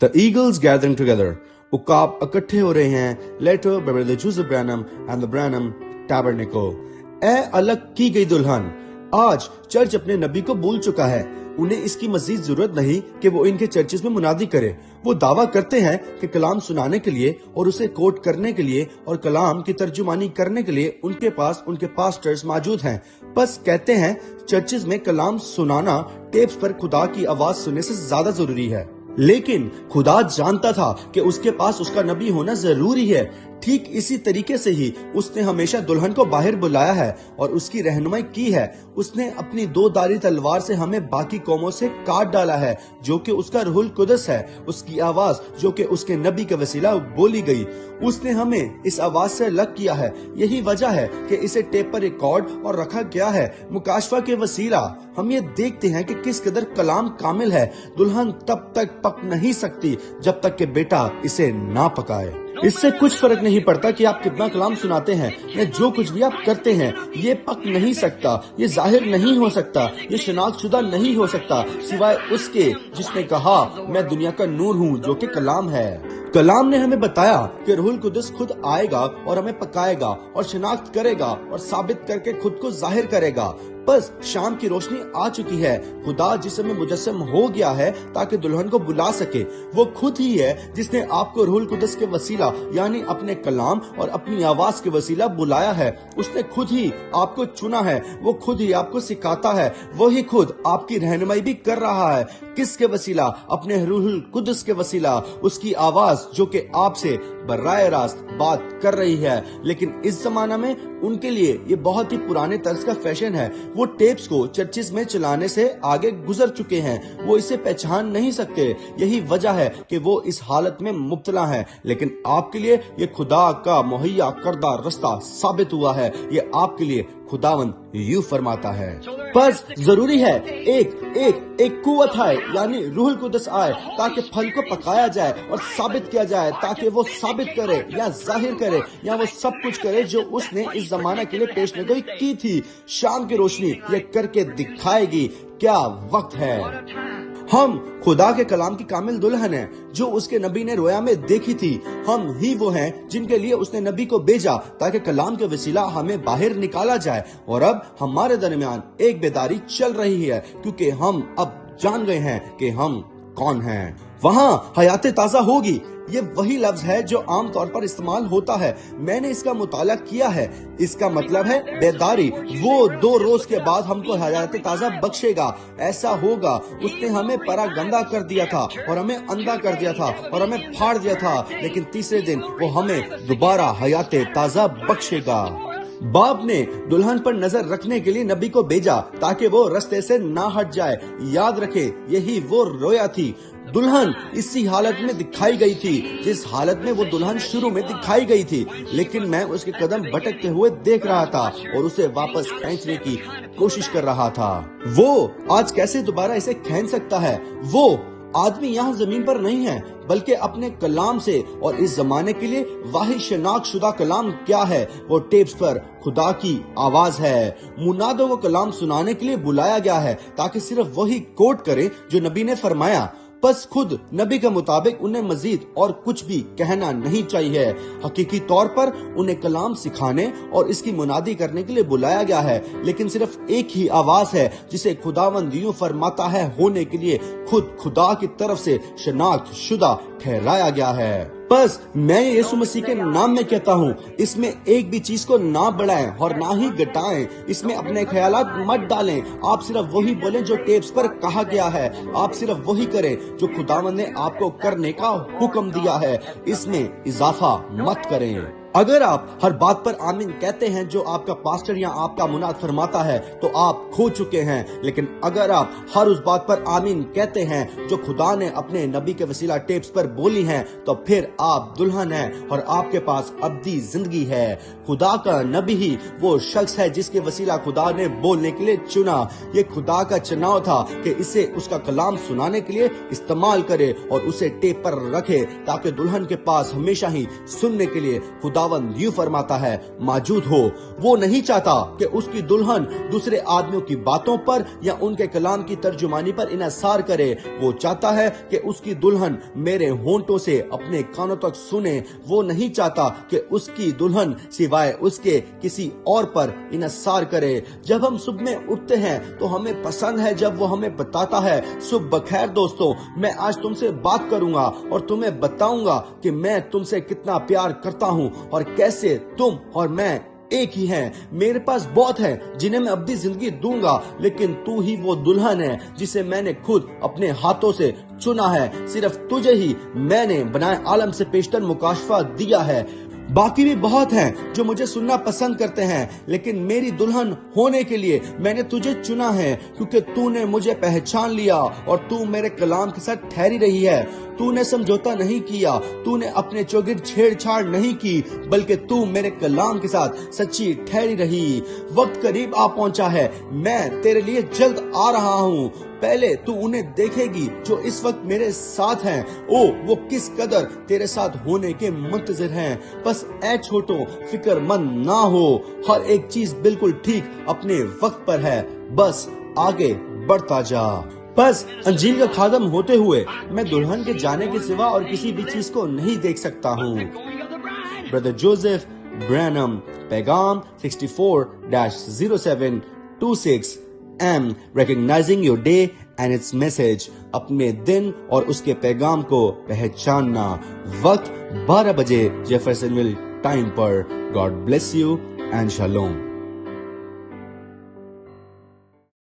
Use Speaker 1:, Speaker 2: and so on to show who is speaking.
Speaker 1: The eagles gathering together. उकाब इकट्ठे हो रहे हैं. Later by Brother Joseph Branham and the Branham Tabernacle. ए अलग की गई दुल्हन. आज चर्च अपने नबी को भूल चुका है. उन्हें इसकी मजीद जरूरत नहीं कि वो इनके चर्चेस में मुनादी करे. वो दावा करते हैं कि कलाम सुनाने के लिए और उसे कोट करने के लिए और कलाम की तर्जुमानी करने के लिए उनके पास उनके पास्टर्स मौजूद हैं. बस कहते हैं चर्चेस में कलाम सुनाना टेप्स पर खुदा की आवाज सुनने से ज्यादा जरूरी है. लेकिन खुदा जानता था कि उसके पास उसका नबी होना जरूरी है. ठीक इसी तरीके से ही उसने हमेशा दुल्हन को बाहर बुलाया है और उसकी रहनुमाई की है. उसने अपनी दो धारी तलवार से हमें बाकी कौमों से काट डाला है, जो कि उसका रूहुल कुदस है. उसकी आवाज जो कि उसके नबी के वसीला बोली गई, उसने हमें इस आवाज से अलग किया है. यही वजह है कि इसे टेप पर रिकॉर्ड और रखा गया है. मुकाशफा के वसीला हम ये देखते हैं कि किस कदर कलाम कामिल है. दुल्हन तब तक पक नहीं सकती जब तक कि बेटा इसे ना पकाए. इससे कुछ फर्क नहीं पड़ता कि आप कितना कलाम सुनाते हैं या जो कुछ भी आप करते हैं, ये पक नहीं सकता, ये जाहिर नहीं हो सकता, ये शनाख्तशुदा नहीं हो सकता सिवाय उसके जिसने कहा मैं दुनिया का नूर हूँ, जो कि कलाम है. कलाम ने हमें बताया कि रूहुल कुदस खुद आएगा और हमें पकाएगा और शनाख्त करेगा और साबित करके खुद को जाहिर करेगा. बस शाम की रोशनी आ चुकी है. खुदा जिसमें मुजस्सम हो गया है ताकि दुल्हन को बुला सके. वो खुद ही है जिसने आपको रूहुल कुदस के वसीला यानी अपने कलाम और अपनी आवाज के वसीला बुलाया है. उसने खुद ही आपको चुना है. वो खुद ही आपको सिखाता है. वही खुद आपकी रहनुमाई भी कर रहा है. किसके वसीला? अपने रूहुल कुदस के वसीला. उसकी आवाज जो कि आपसे बराह रास्त बात कर रही है. लेकिन इस जमाना में उनके लिए ये बहुत ही पुराने तर्ज का फैशन है. वो टेप्स को चर्चिस में चलाने से आगे गुजर चुके हैं. वो इसे पहचान नहीं सकते. यही वजह है कि वो इस हालत में मुब्तला हैं. लेकिन आपके लिए ये खुदा का मुहैया करदा रास्ता साबित हुआ है. ये आपके लिए खुदावंद यूं फरमाता है, बस जरूरी है एक कुव्वत आए यानी रूहुल कुदस आए ताकि फल को पकाया जाए और साबित किया जाए, ताकि वो साबित करे या जाहिर करे या वो सब कुछ करे जो उसने इस जमाना के लिए पेशनगोई की थी. शाम की रोशनी ये करके दिखाएगी. क्या वक्त है. हम खुदा के कलाम की कामिल दुल्हन हैं जो उसके नबी ने रोया में देखी थी. हम ही वो हैं जिनके लिए उसने नबी को भेजा ताकि कलाम के वसीला हमें बाहर निकाला जाए. और अब हमारे दरमियान एक बेदारी चल रही है क्योंकि हम अब जान गए हैं कि हम कौन हैं. वहाँ हयाते ताजा होगी. ये वही लफ्ज है जो आम तौर पर इस्तेमाल होता है. मैंने इसका मुताला किया है. इसका मतलब है बेदारी. वो 2 रोज के बाद हमको हयात ताजा बख्शेगा. ऐसा होगा. उसने हमें परा गंदा कर दिया था और हमें अंधा कर दिया था और हमें फाड़ दिया था, लेकिन तीसरे दिन वो हमें दोबारा हयात ताजा बख्शेगा. बाप ने दुल्हन पर नजर रखने के लिए नबी को भेजा ताकि वो रास्ते से ना हट जाए. याद रखे यही वो रोया थी. दुल्हन इसी हालत में दिखाई गई थी जिस हालत में वो दुल्हन शुरू में दिखाई गई थी. लेकिन मैं उसके कदम भटकते हुए देख रहा था और उसे वापस खींचने की कोशिश कर रहा था. वो आज कैसे दोबारा इसे खींच सकता है? वो आदमी यहाँ जमीन पर नहीं है बल्कि अपने कलाम से. और इस जमाने के लिए वाहिद शनाख्तशुदा कलाम क्या है? वो टेप्स पर खुदा की आवाज है. मुनादों को कलाम सुनाने के लिए बुलाया गया है ताकि सिर्फ वही कोट करे जो नबी ने फरमाया. बस खुद नबी के मुताबिक उन्हें मजीद और कुछ भी कहना नहीं चाहिए. हकीकी तौर पर उन्हें कलाम सिखाने और इसकी मुनादी करने के लिए बुलाया गया है. लेकिन सिर्फ एक ही आवाज है जिसे खुदावंद यूं फरमाता है होने के लिए खुद खुदा की तरफ से शनाख्त शुदा ठहराया गया है. बस मैं यीशु मसीह के नाम में कहता हूँ, इसमें एक भी चीज को ना बढ़ाएं और ना ही घटाएं. इसमें अपने ख्यालात मत डालें. आप सिर्फ वही बोलें जो टेप्स पर कहा गया है. आप सिर्फ वही करें जो खुदावंद ने आपको करने का हुक्म दिया है. इसमें इजाफा मत करें. अगर आप हर बात पर आमीन कहते हैं जो आपका पास्टर या आपका मुनाद फरमाता है तो आप खो चुके हैं. लेकिन अगर आप हर उस बात पर आमीन कहते हैं जो खुदा ने अपने नबी के वसीला टेप्स पर बोली हैं, तो फिर आप दुल्हन हैं और आपके पास अब्दी जिंदगी है. खुदा का नबी ही वो शख्स है जिसके वसीला खुदा ने बोलने के लिए चुना. ये खुदा का चुनाव था कि इसे उसका कलाम सुनाने के लिए इस्तेमाल करे और उसे टेप पर रखे ताकि दुल्हन के पास हमेशा ही सुनने के लिए खुदा खुदावंद यूं फरमाता है, मौजूद हो। वो नहीं चाहता कि उसकी दुल्हन दूसरे आदमियों की बातों पर या उनके कलाम की तर्जुमानी पर इन्हसार करे। वो चाहता है कि उसकी दुल्हन मेरे होंठों से अपने कानों तक सुने। वो नहीं चाहता कि उसकी दुल्हन सिवाय उसके किसी और पर इन्हसार करे। जब हम सुबह में उठते हैं तो हमें पसंद है जब वो हमें बताता है, सुबह बखैर दोस्तों, मैं आज तुमसे बात करूंगा और तुम्हें बताऊंगा कि मैं तुमसे कितना प्यार करता हूं और कैसे तुम और मैं एक ही हैं। मेरे पास बहुत है जिन्हें मैं अपनी जिंदगी दूंगा, लेकिन तू ही वो दुल्हन है जिसे मैंने खुद अपने हाथों से चुना है। सिर्फ तुझे ही मैंने बनाए आलम से पेशतर मुकाशफा दिया है। बाकी भी बहुत हैं जो मुझे सुनना पसंद करते हैं, लेकिन मेरी दुल्हन होने के लिए मैंने तुझे चुना है, क्योंकि तूने मुझे पहचान लिया और तू मेरे कलाम के साथ ठहरी रही है। तूने समझौता नहीं किया, तूने अपने चौगिर्द छेड़छाड़ नहीं की, बल्कि तू मेरे कलाम के साथ सच्ची ठहरी रही। वक्त करीब आ पहुंचा है, मैं तेरे लिए जल्द आ रहा हूँ। पहले तू उन्हें देखेगी जो इस वक्त मेरे साथ हैं। ओ वो किस कदर तेरे साथ होने के मुंतजिर हैं। बस ऐ छोटो फिक्रमंद ना हो, हर एक चीज बिल्कुल ठीक अपने वक्त पर है, बस आगे बढ़ता जा। बस अंजील का खादम होते हुए मैं दुल्हन के जाने के सिवा और किसी भी चीज को नहीं देख सकता हूँ। ब्रदर जोसेफ ब्रैनम, पैगाम 64-0726 am recognizing your day and its message। अपने दिन और उसके पैगाम को पहचानना। वक्त 12 बजे जेफरसनविल टाइम पर। God bless you and shalom.